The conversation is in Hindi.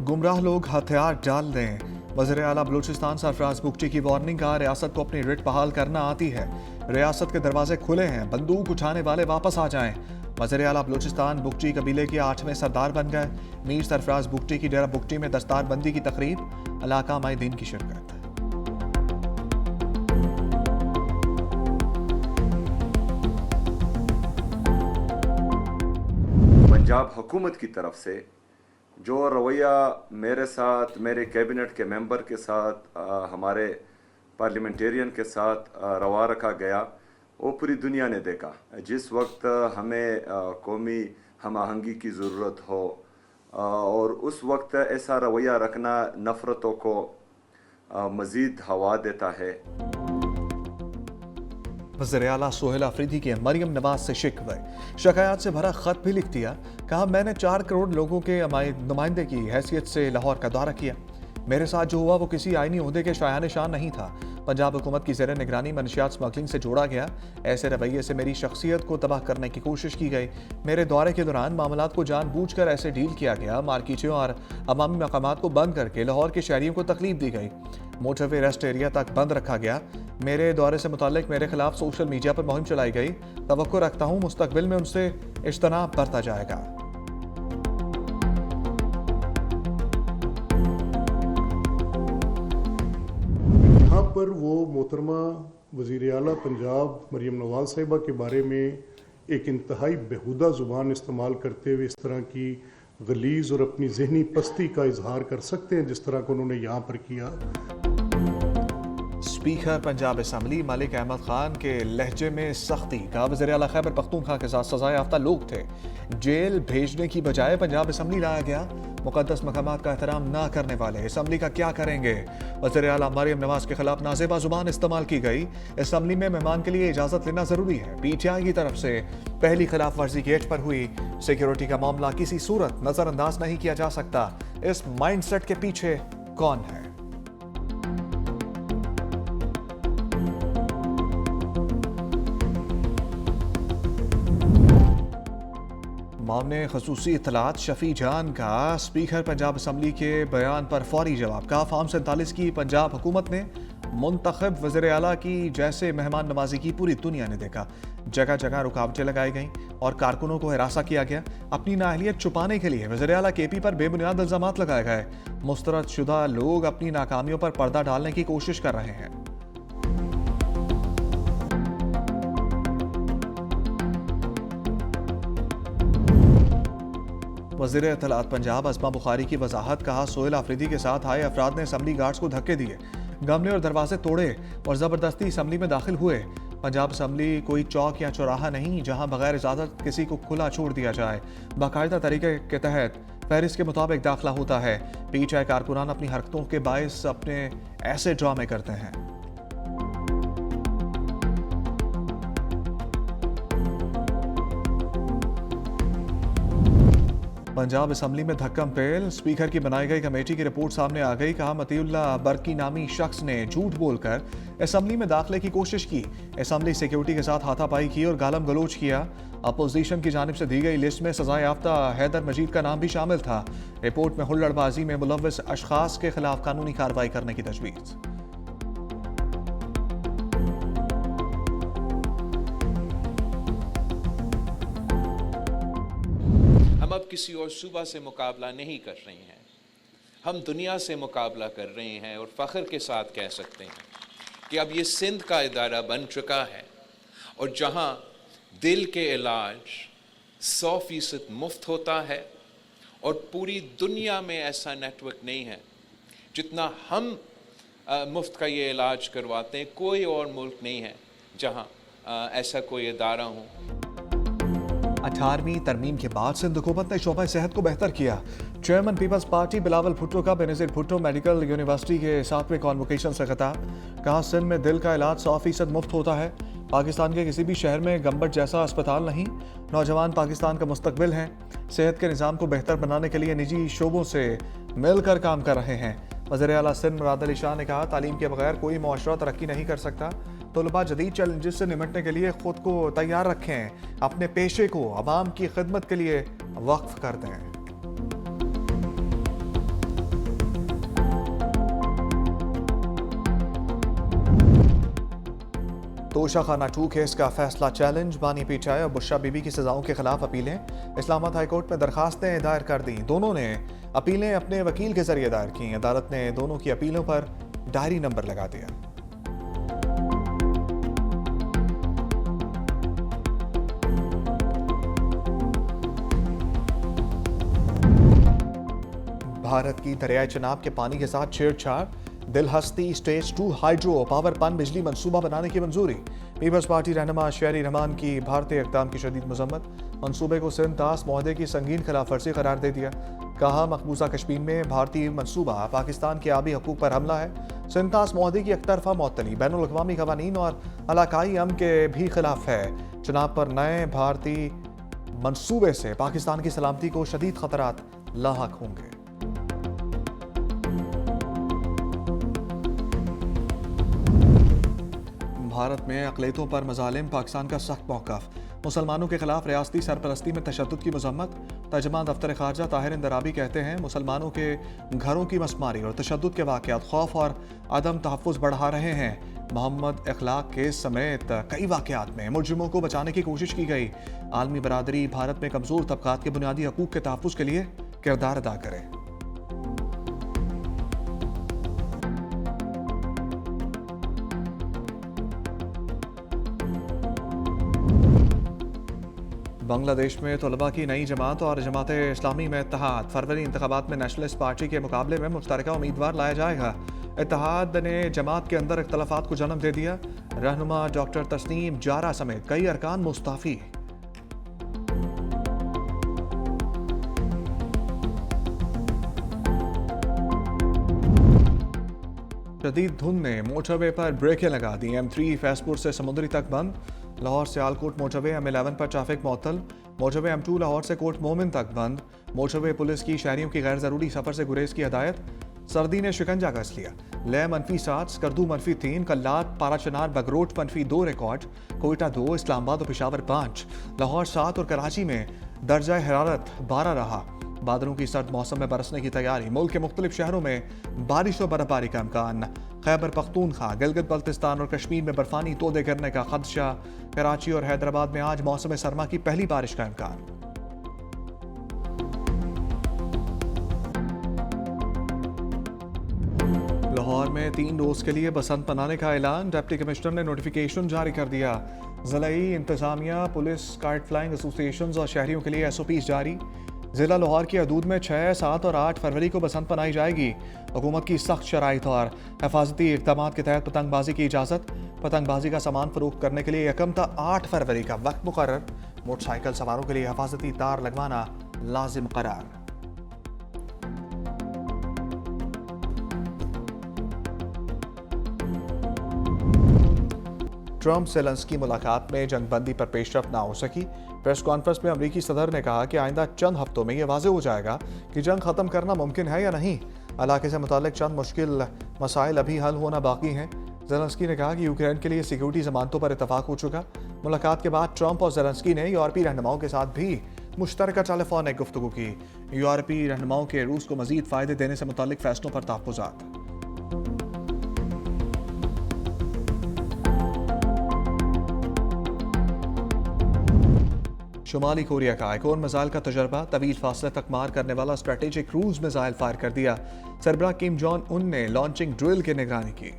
गुमराह लोग हथियार डाल दें। वज़ीर आला बलूचिस्तान सरफराज बुगटी की वार्निंग का रियासत को अपनी रिट बहाल करना आती है। रियासत के दरवाजे खुले हैं, बंदूक उठाने वाले वापस आ जाएं। वज़ीर आला बलूचिस्तान बुगटी कबीले के 8वें सरदार बन गए। मीर सरफराज बुगटी की डेरा बुगटी में दस्तारबंदी की तकरीब, इलाका माए दिन की शिरकत। पंजाब हुकूमत की तरफ से जो रवैया मेरे साथ, मेरे कैबिनेट के मेंबर के साथ, हमारे पार्लियामेंटेरियन के साथ रवा रखा गया, वो पूरी दुनिया ने देखा। जिस वक्त हमें कौमी हम आहंगी की ज़रूरत हो और उस वक्त ऐसा रवैया रखना नफ़रतों को मज़ीद हवा देता है। वज़ीर आला सोहेल अफरीदी के मरियम नवाज से शिकवे, शिकायत से भरा खत भी लिख दिया। कहा, मैंने 4 करोड़ लोगों के नुमाइंदे की हैसियत से लाहौर का दौरा किया। मेरे साथ जो हुआ वो किसी आईनी ओहदे के शायान शान नहीं था। पंजाब हुकूमत की ज़ेर निगरानी मनशियात स्मगलिंग से जोड़ा गया। ऐसे रवैये से मेरी शख्सियत को तबाह करने की कोशिश की गई। मेरे दौरे के दौरान मामलात को जानबूझकर ऐसे डील किया गया। मार्केटों और अवामी मकामात को बंद करके लाहौर के शहरियों को तकलीफ दी गई। मोटरवे रेस्ट एरिया तक बंद रखा गया। मेरे दौरे से मुताल्लिक मेरे खिलाफ सोशल मीडिया पर मुहिम चलाई गई। तवक्को रखता हूँ मुस्तकबिल में उनसे इज्तनाब बरता जाएगा। यहाँ पर वो मोहतरमा वज़ीर आला पंजाब मरियम नवाज साहिबा के बारे में एक इंतहाई बेहुदा ज़ुबान इस्तेमाल करते हुए इस तरह की गलीज़ और अपनी ज़हनी पस्ती का इजहार कर सकते हैं जिस तरह का उन्होंने यहाँ पर किया। स्पीकर पंजाब असम्बली मलिक अहमद खान के लहजे में सख्ती का। वज़ीर आला खैबर पख्तूनख्वा के साथ सजाए याफ्ता लोग थे। जेल भेजने की बजाय पंजाब असम्बली लाया गया। मुकद्दस मकामात का एहतराम ना करने वाले असम्बली का क्या करेंगे। वज़ीर आला मरियम नवाज के खिलाफ नाजेबा जुबान इस्तेमाल की गई। असम्बली में मेहमान के लिए इजाजत लेना जरूरी है। PTI की तरफ से पहली खिलाफ वर्जी गेट पर हुई। सिक्योरिटी का मामला किसी सूरत नजरअंदाज नहीं किया जा सकता। इस माइंडसेट के पीछे कौन है? मामले खसूसी इतलात शफी जान का स्पीकर पंजाब असम्बली के बयान पर फौरी जवाब। कहा, फार्म 47 की पंजाब हुकूमत ने मुंतखब वज़ीर आला की जैसे मेहमान नवाजी की पूरी दुनिया ने देखा। जगह जगह रुकावटें लगाई गईं और कारकुनों को हिरासा किया गया। अपनी नाअहलियत छुपाने के लिए वज़ीर आला KP पर बेबुनियाद इल्जामात लगाए गए। मुस्तरद लोग अपनी नाकामियों पर पर्दा डालने की कोशिश कर रहे हैं। वज़ीर इत्तलात पंजाब अस्मा बुखारी की वजाहत। कहा, सोहेल अफरीदी के साथ आए अफराद ने असम्बली गार्ड्स को धक्के दिए, गमले और दरवाजे तोड़े और ज़बरदस्ती असम्बली में दाखिल हुए। पंजाब असम्बली कोई चौक या चौराहा नहीं जहां बगैर इजाज़त किसी को खुला छोड़ दिया जाए। बाकायदा तरीके के तहत फहरिस्त के मुताबिक दाखिला होता है। PTI कारकुनान अपनी हरकतों के बायस अपने ऐसे ड्रामे करते हैं। पंजाब असम्बली में धक्कम पेल। स्पीकर की बनाई गई कमेटी की रिपोर्ट सामने आ गई। कहा, मतीउल्ला बरकी नामी शख्स ने झूठ बोलकर असम्बली में दाखिले की कोशिश की। असम्बली सिक्योरिटी के साथ हाथापाई की और गालम गलोच किया। अपोजिशन की जानिब से दी गई लिस्ट में सजाए याफ्ता हैदर मजीद का नाम भी शामिल था। रिपोर्ट में हुल्लड़बाजी में मुलव्वस अशखास के खिलाफ कानूनी कार्रवाई करने की तजवीज़। हम अब किसी और सूबा से मुकाबला नहीं कर रहे हैं, हम दुनिया से मुकाबला कर रहे हैं और फ़ख्र के साथ कह सकते हैं कि अब ये सिंध का इदारा बन चुका है और जहाँ दिल के इलाज 100% मुफ्त होता है और पूरी दुनिया में ऐसा नेटवर्क नहीं है जितना हम मुफ्त का ये इलाज करवाते हैं। कोई और मुल्क नहीं है जहाँ ऐसा कोई इदारा हो। 18वीं तरमीम के बाद सिंध हुकूमत ने शोबा सेहत को बेहतर किया। चेयरमैन पीपल्स पार्टी बिलावल भुट्टो का बेनज़ीर भुट्टो मेडिकल यूनिवर्सिटी के 7वें कॉन्वोकेशन से खिताब। कहा, सिंध में दिल का इलाज 100% मुफ्त होता है। पाकिस्तान के किसी भी शहर में गंबट जैसा अस्पताल नहीं। नौजवान पाकिस्तान का मुस्तकबिल हैं। सेहत के निज़ाम को बेहतर बनाने के लिए निजी शोबों से मिलकर काम कर रहे हैं। वज़ीर आला सिंध मुराद अली शाह ने कहा, तालीम के बगैर कोई मुआशरा तरक्की नहीं कर सकता। तलबा जदीद चैलेंजेस से निपटने के लिए खुद को तैयार रखें। अपने पेशे को अवाम की खिदमत के लिए वक्फ कर दें। तोशाखाना 2 केस का फैसला चैलेंज, बानी पीटीआई और बुशरा बीबी की सजाओं के खिलाफ अपीलें। इस्लामाबाद हाईकोर्ट में दरखास्तें दायर कर दी। दोनों ने अपीलें अपने वकील के जरिए दायर की। अदालत ने दोनों की अपीलों पर डायरी नंबर लगा दिया। भारत की दरियाई चिनाब के पानी के साथ छेड़छाड़, दिलहस्ती स्टेज 2 हाइड्रो पावर पन बिजली मंसूबा बनाने की मंजूरी। पीपल्स पार्टी रहनुमा शेरी रहमान की भारतीय इक़दाम की शदीद मजम्मत। मंसूबे को सिंध तास मुआहदे की संगीन खिलाफ वर्जी करार दे दिया। कहा, मकबूजा कश्मीर में भारतीय मंसूबा पाकिस्तान के आबी हकूक पर हमला है। सिंध तास मुआहदे की एकतरफा मुअत्तली बैनुल अक़वामी क़वानीन और इलाकाई अमन के भी खिलाफ है। चिनाब पर नए भारतीय मंसूबे से पाकिस्तान की सलामती को शदीद खतरात लाहक होंगे। भारत में अक़लियतों पर मज़ालिम, पाकिस्तान का सख्त मौक़िफ़। मुसलमानों के खिलाफ रियासती सरपरस्ती में तशद्दुद की मज़म्मत। तर्जुमान दफ्तर ख़ारजा ताहिर इंदराबी कहते हैं, मुसलमानों के घरों की मसमारी और तशद्दुद के वाक़यात खौफ और अदम तहफ़्फ़ुज़ बढ़ा रहे हैं। मोहम्मद इखलाक केस समेत कई वाक़यात में मुजरिमों को बचाने की कोशिश की गई। आलमी बरादरी भारत में कमज़ोर तबक़ात के बुनियादी हकूक़ के तहफ़्फ़ुज़ के लिए किरदार अदा करे। बांग्लादेश में तलबा की नई जमात और जमात इस्लामी में इत्तेहाद। फरवरी इंतखाबात में नेशनलिस्ट पार्टी के मुकाबले में मुश्तरका उम्मीदवार लाया जाएगा। इत्तेहाद ने जमात के अंदर इख्तलाफात को जन्म दे दिया। रहनुमा डॉक्टर तस्नीम जारा समेत कई अरकान मुस्तफ़ी। शदीद धुंध ने मोटरवे पर ब्रेकें लगा दी। M3 फैसपुर से समुद्री तक बंद। लाहौर से आलकोट मोटरवे M11 पर ट्रैफिक मुअत्तल। मोटरवे M2 लाहौर से कोट मोमिन तक बंद। मोटरवे पुलिस की शहरियों की गैर ज़रूरी सफ़र से गुरेज की हदायत। सर्दी ने शिकंजा कस लिया। लेह -7, स्कर्दू -3, कल्लात, पाराचनार, बगरोट -2 रिकॉर्ड। कोयटा 2, इस्लामाबाद और पेशावर 5, लाहौर 7 और कराची में दर्जा हरारत 12 रहा। बादलों की सर्द मौसम में बरसने की तैयारी। मुल्क के मुख्तलिफ शहरों में बारिश और बर्फबारी का इम्कान। खैबर पख्तूनख्वा, गिलगित बल्तिस्तान और कश्मीर में बर्फानी तोदे गिरने का खदशा। कराची और हैदराबाद में आज मौसम सरमा की पहली बारिश का इम्कान। लाहौर में 3 रोज के लिए बसंत मनाने का ऐलान। डिप्टी कमिश्नर ने नोटिफिकेशन जारी कर दिया। ज़िलाई इंतजामिया, पुलिस, काइट फ्लाइंग एसोसिएशंस और शहरियों के लिए SOPs जारी। जिला लाहौर की हदूद में 6, 7 और 8 फरवरी को बसंत मनाई जाएगी। हुकूमत की सख्त शराइत और हिफाजती इक़दामात के तहत पतंगबाजी की इजाज़त। पतंगबाजी का सामान फरोख्त करने के लिए यकम था 8 फरवरी का वक्त मुकर्रर। मोटरसाइकिल सवारों के लिए हिफाजती तार लगवाना लाजिम करार। ट्रंप ज़ेलेंस्की मुलाकात में जंगबंदी पर पेशरफ ना हो सकी। प्रेस कॉन्फ्रेंस में अमरीकी सदर ने कहा कि आइंदा चंद हफ्तों में यह वाज़ेह हो जाएगा कि जंग ख़त्म करना मुमकिन है या नहीं। इलाके से मुताल्लिक चंद मुश्किल मसाइल अभी हल होना बाकी हैं। ज़ेलेंस्की ने कहा कि यूक्रेन के लिए सिक्योरिटी ज़मानतों पर इतफाक़ हो चुका। मुलाकात के बाद ट्रंप और ज़ेलेंस्की ने यूरोपीय रहनुमाओं के साथ भी मुश्तरका टेलीफोनिक गुफ्तगू की। यूरोपीय रहनुमाओं के रूस को मज़ीद फ़ायदे देने से मुताल्लिक फ़ैसलों पर तहफ़्फ़ुज़ात। शुमाली कोरिया का एक और मिसाइल का तजर्बा। तवील फासले तक मार करने वाला स्ट्रेटेजिक क्रूज मिसाइल फायर कर दिया। सरबराह किम जोंग उन ने लॉन्चिंग ड्रिल की निगरानी की।